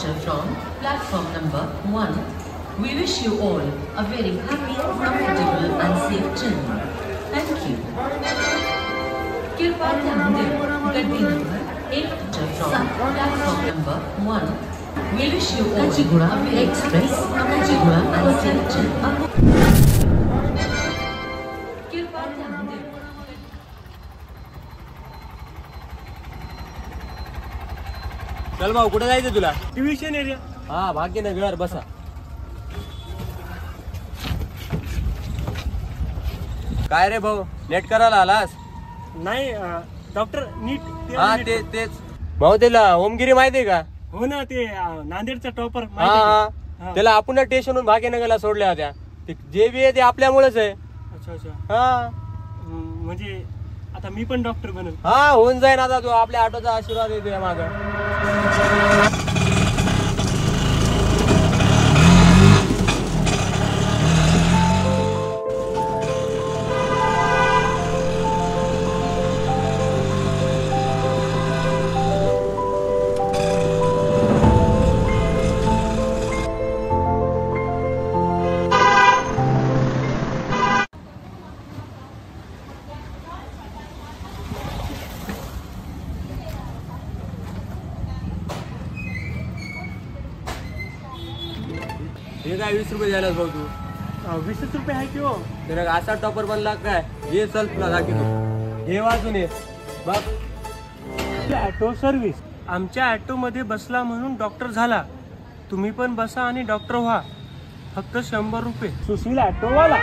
departure from platform number 1. We wish you all a very happy, comfortable and safe journey. Thank you. कृपया ध्यान दें, गड्डी number 1 from platform number 1. We wish you all a very express, comfortable and safe journey. कृपया ध्यान दें. चल भाऊ, कुठे जायचं तुला? Tuition area. हा, भाग्यनगर. बसा. काय रे भाऊ, नेट करायला आलास? नाही डॉक्टर नीट. हा, तेच भाऊ. त्याला ओमगिरी माहितीये का? हो ना, ते नांदेडचा टॉपर. हा, त्याला आपण स्टेशनहून भाग्यनगरला सोडल्या होत्या. जे बी आहे ते आपल्यामुळेच आहे. अच्छा अच्छा. हा, म्हणजे आता मी पण डॉक्टर बनल. हा, होऊन जाईन. आता तू आपल्या ऑटोचा आशीर्वाद येतोय माग. हे काय 20 रुपये द्यायलाच भाऊ तू? 20 रुपये आहे की हो? त्याला असा टॉपर बनला काय? ये चल तुला दाखवतो. हे वाजून ये बघ. Auto service. आमच्या ऑटो मध्ये बसला म्हणून डॉक्टर झाला. तुम्ही पण बसा आणि डॉक्टर व्हा. फक्त 100 रुपये. सुशील ऑटोवाला.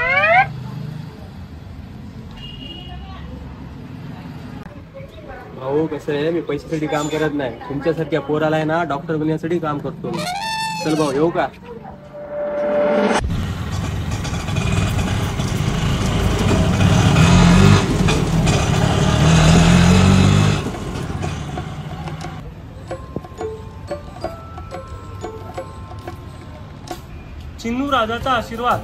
भाऊ कसं आहे, मी पैशासाठी काम करत नाही. तुमच्यासारख्या पोराला आहे ना, डॉक्टर बनण्यासाठी काम करतो मी. चल भाऊ, येऊ का? चिन्नू राजाचा आशीर्वाद.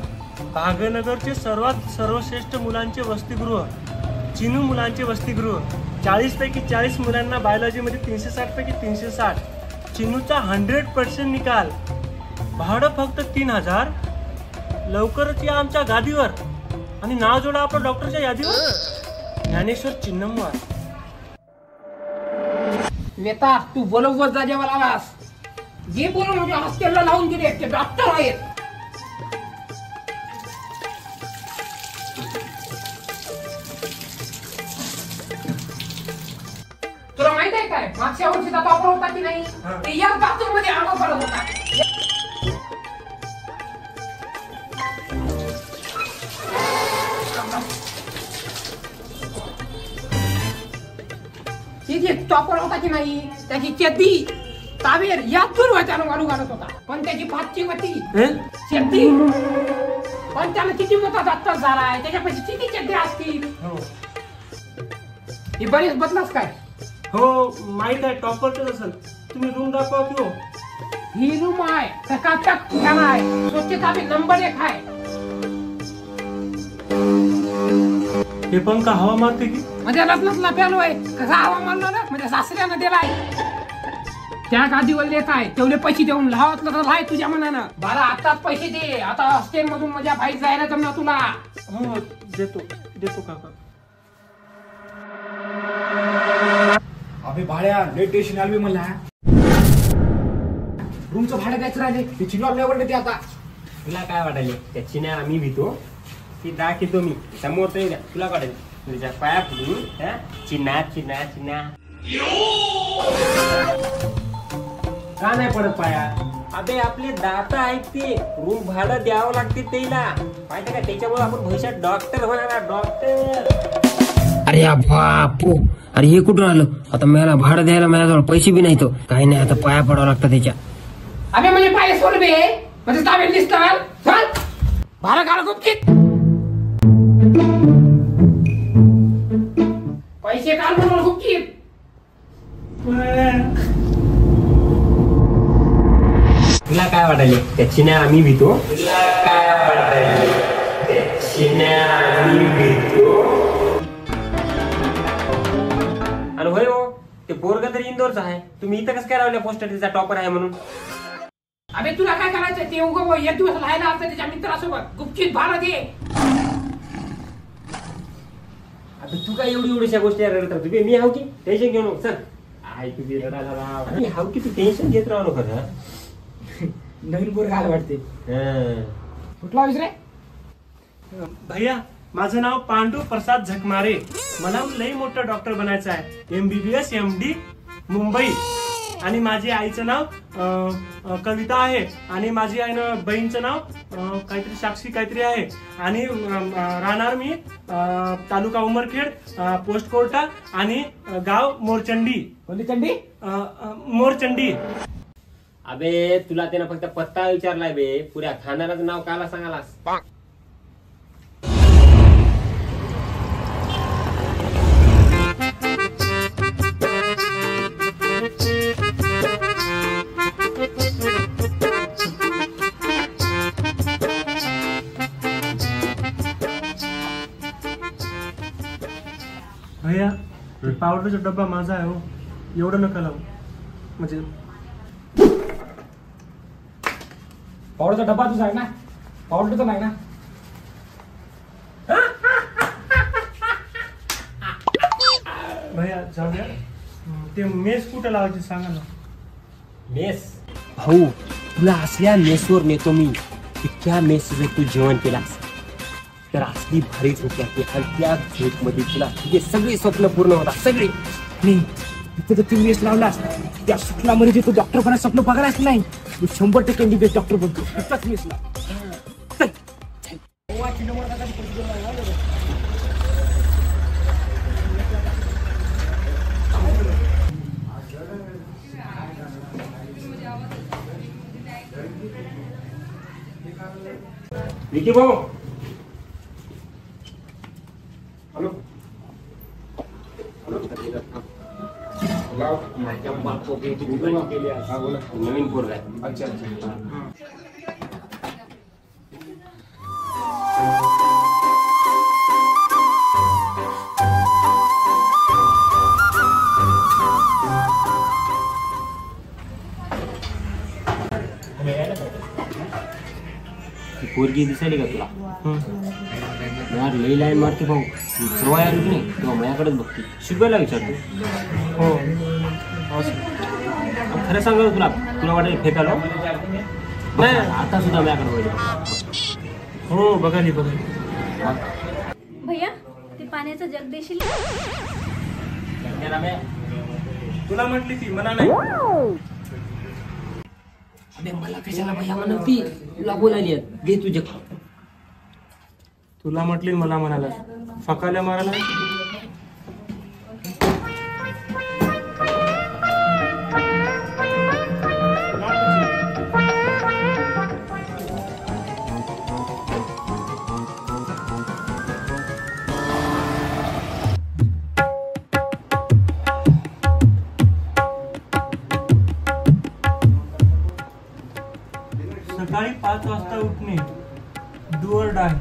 भाग्यनगरचे सर्वश्रेष्ठ मुलांचे वसतिगृह. चिन्नू मुलांचे वसतिगृह. 40 पैकी 40 मुलांना बायोलॉजी मध्ये 360 पैकी 360. चिन्नूचा 100% निकाल. भाडं फक्त 3000. लवकरच या आमच्या गादीवर आणि नाव जोडा आपलं डॉक्टरच्या यादीवर. ज्ञानेश्वर चिन्नमवार. नेता, तू बरोबर जागेवर आलास. जे बोलून म्हणजे हॉस्टेलला लावून गेले ते डॉक्टर आहेत. तुला माहित आहे काय, मागच्या वर्षीचा टॉपर होता की नाही, ते याच बाथरूम मध्ये आंघोळ करत होता. जे टॉपर होता की नाही, त्याची चड्डी तावेर या दूर त्यानं वाळू घालत होता. पण त्याची फाटची होती चड्डी. पण त्याला किती मोठा डॉक्टर झालाय, त्याच्यापाशी किती चड्डी असतील. हे बरेच बदलास काय? हो, माहित आहे. टॉपरच असेल. तुम्ही रूम दाखवा की हो. ही रूम आहे, चकाचक ठिकाण आहे. स्वच्छता बी नंबर 1 आहे. हे पण का हवा मारते की? म्हणजे लग्नातला प्यालो आहे. कसा हवा मारला ना, म्हणजे सासऱ्यानं दिलाय. त्या गादीवर लेख आहे, तेवढे पैसे देऊन लावातलं तर लाय तुझ्या मनानं. बरं, आताच पैसे दे. आता हॉस्टेल मधून माझ्या बाईक जायला जमणार तुला. हो, देतो काका. अबे भाड्या, लेट स्टेशन आली मला. रूमचं भाडं द्यायचं राहिले. ते चिन्ह आपल्यावर देते आता. तुला काय वाटायले? त्या चिन्या आम्ही भीतो ती दाखवतो मी समोर. तुला काढेल तुझ्या पाया फुटून. चिन्हा चिन्हा चिन्हा का नाही पडत पाया? अबे आपले दाता आहेत ते. रूम भाडं द्यावं लागते त्याला, माहिती का? त्याच्यामुळे आपण भविष्यात डॉक्टर होणार. डॉक्टर. अरे बापू, अरे हे कुठून आलं? आता मला भाडं द्यायला माझ्याजवळ पैसे बी नाही. तो काही नाही, आता पाया पडावं लागतं त्याच्या. अबे म्हणजे पाय सोड बे. म्हणजे तावेल दिसतं. चल भाडं काढ गुपचित. पैसे काढ म्हणून गुपचित. तुला काय वाटायले? त्या चिन्या आम्ही भीतो. काय वाटायले? त्या चिन्या आम्ही भीतो. आणि होय हो, ते पोरग तरी इंदोरचं आहे. तुम्ही इथं कसं काय राहिल्या? पोस्टर तिचा टॉपर आहे म्हणून. अबे तुला काय करायचं ते उगव एक दिवस राहायला असतं त्याच्या मित्रासोबत गुपचूप भाडं दे. आता तू काय एवढ्या गोष्टी रडत राहतो मी हाव की टेन्शन घेऊ नको चल. आई तुझी रडायला राव मी हाव की तू टेन्शन घेत राहू नको खरं. नवीन पोर घाल वाटते. कुठला विसरे भैया माझं नाव पांडू प्रसाद झकमारे. मला लई मोठं डॉक्टर बनायचं आहे. MBBS MD Mumbai. आणि माझी आईचं नाव कविता आहे आणि माझी आईनं बहीणचं नाव काहीतरी साक्षी काहीतरी आहे. आणि राहणार मी तालुका उमरखेड पोस्ट कोर्टा आणि गाव मोरचंडी. कोणती चंडी? मोरचंडी. अबे तुला त्यानं फक्त पत्ता विचारलाय बे पुऱ्या खानदानाचं नाव काला सांगालास. भैया पावडरचा डब्बा माझा आहे हो. एवढं नका लावू. म्हणजे पावडरचा डब्बा तुझा आहे ना? पावडरचा नाही ना? भैया जाऊ द्या. ते मेस कुठं लावायची सांगा ना. मेस भाऊ तुला असल्या मेसवर नेतो मी. इतक्या मेस जर तू जेवण केलास तर असली भारी झोप लागते आणि त्या झोप मध्ये तुला तुझे सगळे स्वप्न पूर्ण होतात सगळे. तिथे जर तू मेस लावलास त्या सुटलामध्ये जे तू डॉक्टर बनायचं स्वप्न बघायलाच नाही. तू 100% MBBS डॉक्टर बनतो. इतकाच मेसला विकी भाऊ. हॅलो नवीन पोरगा आहे. अच्छा पोरगी दिसायली का तुला? यार लई लाईन मारते भाऊ. सर्व यार की नाही तेव्हा माझ्याकडेच बघते. शिकवायला विचारतो. हो खरं सांग तुला तुला वाटेल फेकायला नाही आता सुद्धा माझ्याकडे. हो बघाली. भैया ते पाण्याचं जग देशील? तुला म्हटली ती मला नाही. अबे मला कशाला भैया म्हणती तुला बोलायली दे तुझे. तुला म्हटली मला म्हणाला फकाल्या मारायला. सकाळी 5 वाजता उठणे. Do or die.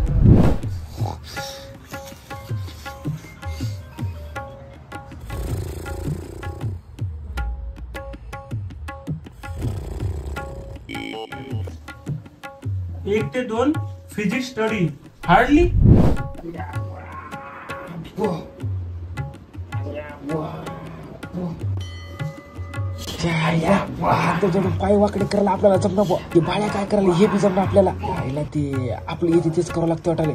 एक ते 2 फिजिक्स स्टडी. हार्डली पाय वाकडे करायला आपल्याला जमणार. ते बाळ्या काय करायला हे बी जमणार आपल्याला. आईला ते आपलं येते तेच करावं लागतं वाटायला.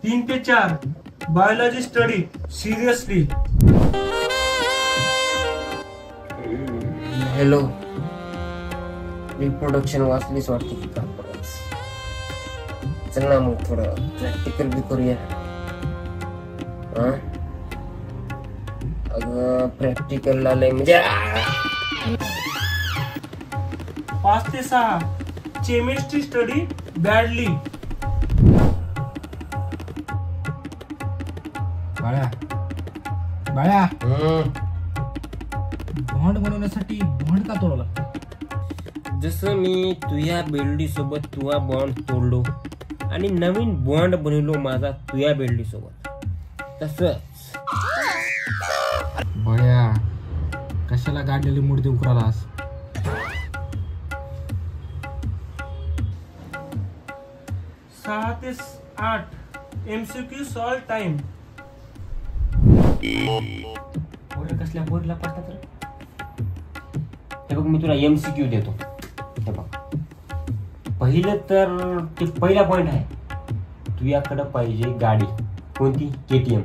3 ते 4 biology study seriously. Hello reproduction वाचलीच वाटते की काम करायचं. चल ना मग थोडं प्रॅक्टिकल बी करूया. अगं प्रॅक्टिकलला लय म्हणजे 5 ते 6 केमिस्ट्री स्टडी बॅडली. बाळ्या बॉन्ड बनवण्यासाठी बॉन्ड का तोडला? जसं मी तुझ्या बेल्डी सोबत तुझा बॉन्ड तोडलो आणि नवीन बॉन्ड बनवलो माझा तुया बेल्डी सोबत. तसंच बया कशाला गाडलेली मूर्ती उकरालास? 6 ते 8 MCQ सॉल्व टाइम. पोरं कसल्या पोरीला पडतात रे? हे बघ, मी तुला MCQ देतो. हे बघ, पहिलं तर ते पहिला पॉइंट आहे, तुझ्याकडं पाहिजे गाडी. कोणती? KTM.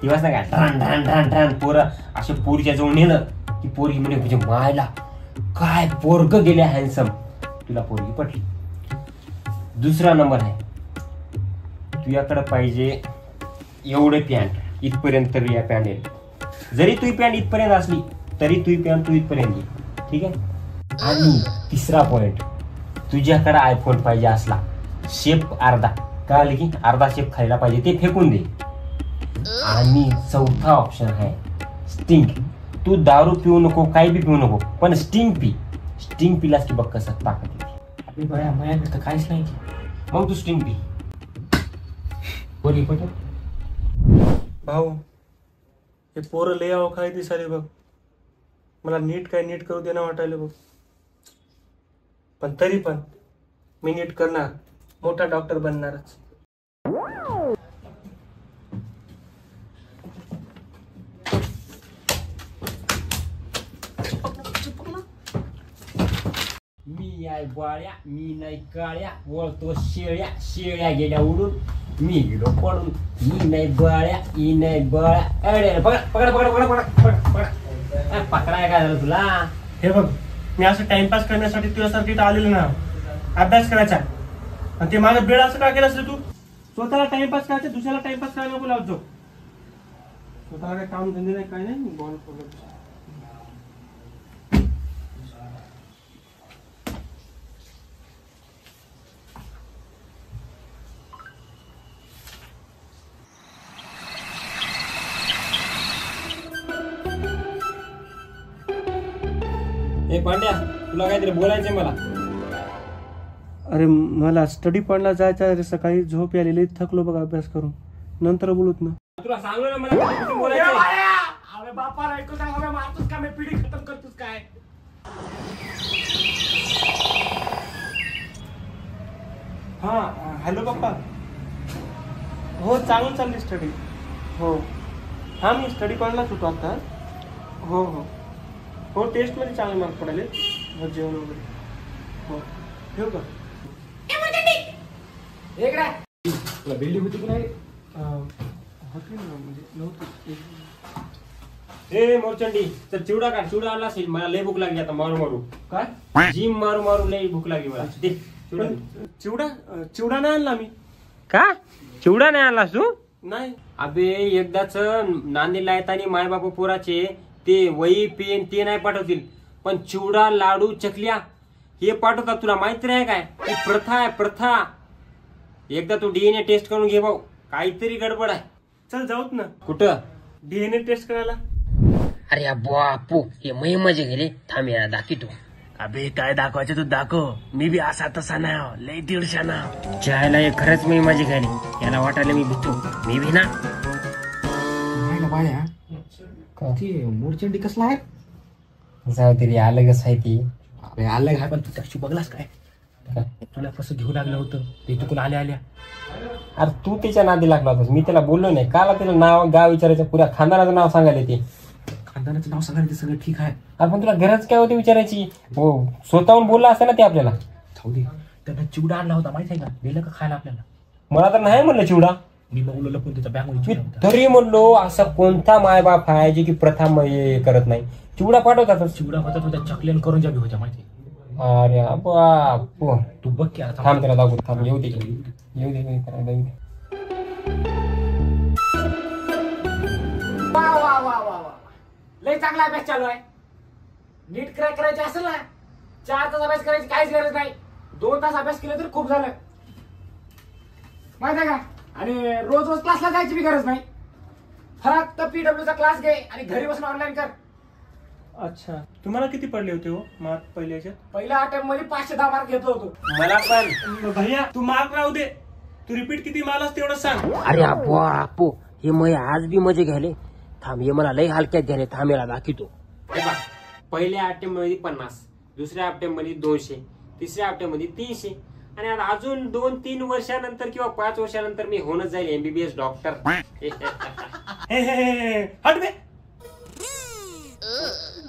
तेव्हाच ना काय ढान ढान ढान ढान पोरं असे पोरीच्या जवळ नेलं की पोरगी म्हणे म्हणजे मायला काय पोरग गेले हॅन्सम, तुला पोरगी पटली. दुसरा नंबर आहे, तुझ्याकडं पाहिजे एवढे पॅन्ट, इथपर्यंत तरी या पॅन्ट येईल. जरी तुझी पॅन्ट इथपर्यंत असली तरी तुझी पॅन्ट तू इथपर्यंत येईल. ठीक आहे. आणि तिसरा पॉइंट, तुझ्याकडे आयफोन पाहिजे असला, शेप अर्धा, कळालं की अर्धा शेप खायला पाहिजे, ते फेकून दे. आणि चौथा ऑप्शन आहे स्टिंग. तू दारू पिऊ नको, काही बी पिऊ नको, पण स्टिंग पी. स्टिंग पिलास की बघ कसं ताकद येते. अरे बया माझ्याकडे तर काहीच नाही. मग तू स्टिंग पी. पोरी पटत. भाऊ, हे पोरं लय अवखाळी दिसाले बघ. मला नीट काय नीट करू देणं वाटायला बघ. पण तरी पण मी नीट करणार, मोठा डॉक्टर बनणारच. मी आहे बाळ्या, मी नाही काळ्या, वळतो शेळ्या, शेळ्या गेल्या उडून, मी गेलो पडून. मी नाही बाळ्या, ही नाही बाळ्या. अरे पकड पकड पकड पकड पकड पकड. पकडाय काय झालं तुला? हे बघ, मी असं टाइमपास करण्यासाठी तुझ्यासारखी इथं आलेलो ना, अभ्यास करायचा. आणि ते माझं बेड असं का केलं असलं तू? स्वतःला टाइमपास करायचं, दुसऱ्याला टाइमपास करायला नको लावतो. स्वतःला काही काम धंदे नाही, काय नाही. बॉल पकडतो. ए पांड्या, तुला काहीतरी बोलायचंय मला. अरे मला स्टडी पॉइंटला जायचं आहे. सकाळी झोप आलेली, थकलो बघा अभ्यास करून. नंतर बोलत ना. तुला सांगलो ना मला काहीतरी बोलायचंय. अरे बापा ऐकू सांग, हवे मारतोस का? मी पिढी खतम करतोस काय? हा हॅलो पप्पा. हो चांगलं चालली स्टडी. हो हा मी स्टडी पॉइंटलाच होतो आता. हो हो हो टेस्टमध्ये चांगले मार्क पडाले. हो जेवण वगैरे. हो ठेवू का? तुला बिल्डिंग होती की नाही? होती ना, म्हणजे नव्हती. ए मोरचंडी, तर चिवडा काढ. चिवडा आणला असेल, मला लय भूक लागली आता मारू मारू. काय? जिम मारू मारू लय भूक लागली मला. दे चिवडा. चिवडा चिवडा नाही आणला मी. का चिवडा नाही आणलास तू? नाही. अबे एकदाच नांदेडला येताना माय बापू पोराचे ते वही पेन ते नाही पाठवतील, पण चिवडा लाडू चकल्या हे पाठवतात. तुला माहिती नाही काय? ही प्रथा आहे, प्रथा. एकदा तू DNA टेस्ट करून घे भाऊ, काहीतरी गडबड आहे. चल जाऊत ना. कुठं? DNA टेस्ट करायला. अरे बापू, हे महिमाचे गेले. थांब याला दाखवतो. अबे काय दाखवायचं तू दाखव. मी बी असा तसा नाही, लय दीडशा ना. चायला हे खरंच महिमाचे खाली. याला वाटायला मी भितो. मी भी ना. बाया ती मोरचंडी कसला आहे? जाऊ तरी अलगच आहे ती. अबे आलं काय, पण तू त्याशी बघलास काय? तुला कसं घेऊ लागलं होतं ते चुकून आल्या आल्या. अरे तू त्याच्या नादी लागला होतास. मी त्याला बोललो नाही. काला त्याला नाव गाव विचारायचं, पुऱ्या खानदानाचं नाव सांगायला ते. खानदानाचं नाव सांगायला ते सगळं ठीक आहे. अरे पण तुला गरज काय होती विचारायची? हो स्वतःहून बोलला असता ना ते आपल्याला. जाऊ दे. त्यांना चिवडा आणला होता माहिती आहे का? दिलं का खायला आपल्याला? मला तर नाही म्हणलं चिवडा. मी बघलो लपून त्याचा बॅग मी तरी म्हणलो असं कोणता मायबाप आहे जे की प्रथा करत नाही, चिवडा पाठवतात. चिवडा होता तो त्या चकलेन करून ज्या बी होत्या माहिती. अरे बाप, तू बघ की आता. थांब त्याला दाखवू. थांब येऊ दे येऊ दे करायला येऊ दे. वा वा वा वा वा, लय चांगला अभ्यास चालू आहे. नीट क्रॅक करायचे असेल ना, 4 तास अभ्यास करायची काहीच गरज नाही. 2 तास अभ्यास केलं तर खूप झालं, माहिती आहे का? आणि रोज रोज क्लासला जायची बी गरज नाही. फक्त PWचा क्लास घे आणि घरी बसून ऑनलाईन कर. अच्छा, तुम्हाला किती पडले होते हो मार्क पहिल्याच्या? पहिल्या अटेम्प्ट मध्ये 510 मार्क घेतलो होतो. मला पण भैया तू मार्क राहू दे. तू रिपीट किती मारलास तेवढं सांग. अरे बापो, हे मग आज बी मजे घ्यायले. थांब, हे मला लय हलक्यात घ्यायले. थांब, याला दाखवतो. हे बघ, पहिल्या अटेम्प्ट मध्ये 50, दुसऱ्या अटेम्प्ट मध्ये 200, तिसऱ्या अटेम्प्ट मध्ये 300 आणि आता अजून 2-3 वर्षानंतर किंवा 5 वर्षानंतर मी होणच जाईल MBBS डॉक्टर. हट बे.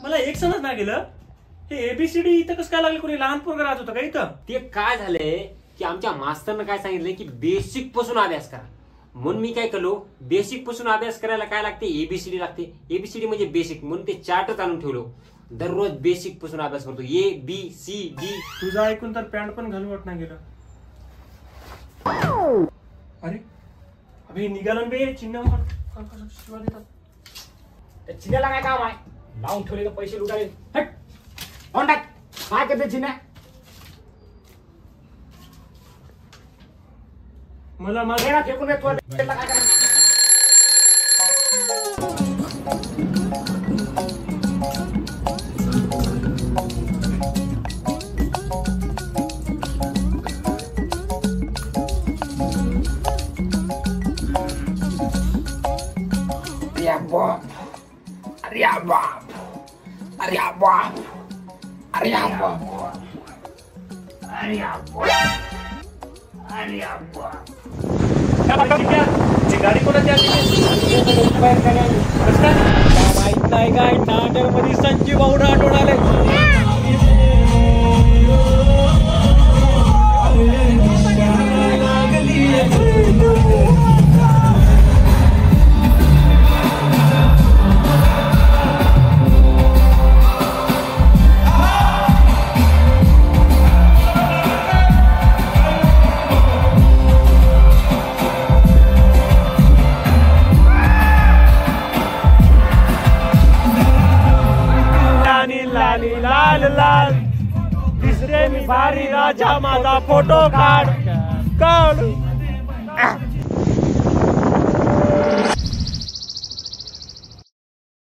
मला एक समज ना गेलं, हे ABCD इथं कसं काय लागलं? कोणी लहान पोरगं राहत होतं का इथं? ते काय झालंय की आमच्या मास्तरनं काय सांगितलंय की बेसिक पासून अभ्यास करा. म्हणून मी काय केलो, बेसिक पासून अभ्यास करायला काय लागते? ABCD लागते. ABCD म्हणजे बेसिक, म्हणून ते चार्ट आणून ठेवलो. दररोज बेसिक पासून अभ्यास करतो. ABCD. तुझं ऐकून तर पॅन्ट पण घालू वाटणार गेलं. अरे अभि निघालं बे चिन्ह शिवा देतात. त्या चिन्हाला काय काम आहे? लावून ठेवले तर पैसे लुटाले. हट ऑन टाक. काय करते चिन्ह? मला माझं ना फेकून देतो. काय करायचं? अरे बाप, अरे बाप, अरे बाप, अरे बाप, अरे बाप. गाडी कोणाची आली? माहित नाही काय, नांदेड मध्ये संजीव भाऊ आठवण आले. लाली लाल लाल दिसते मी भारी राजा, माझा फोटो काढ काढ.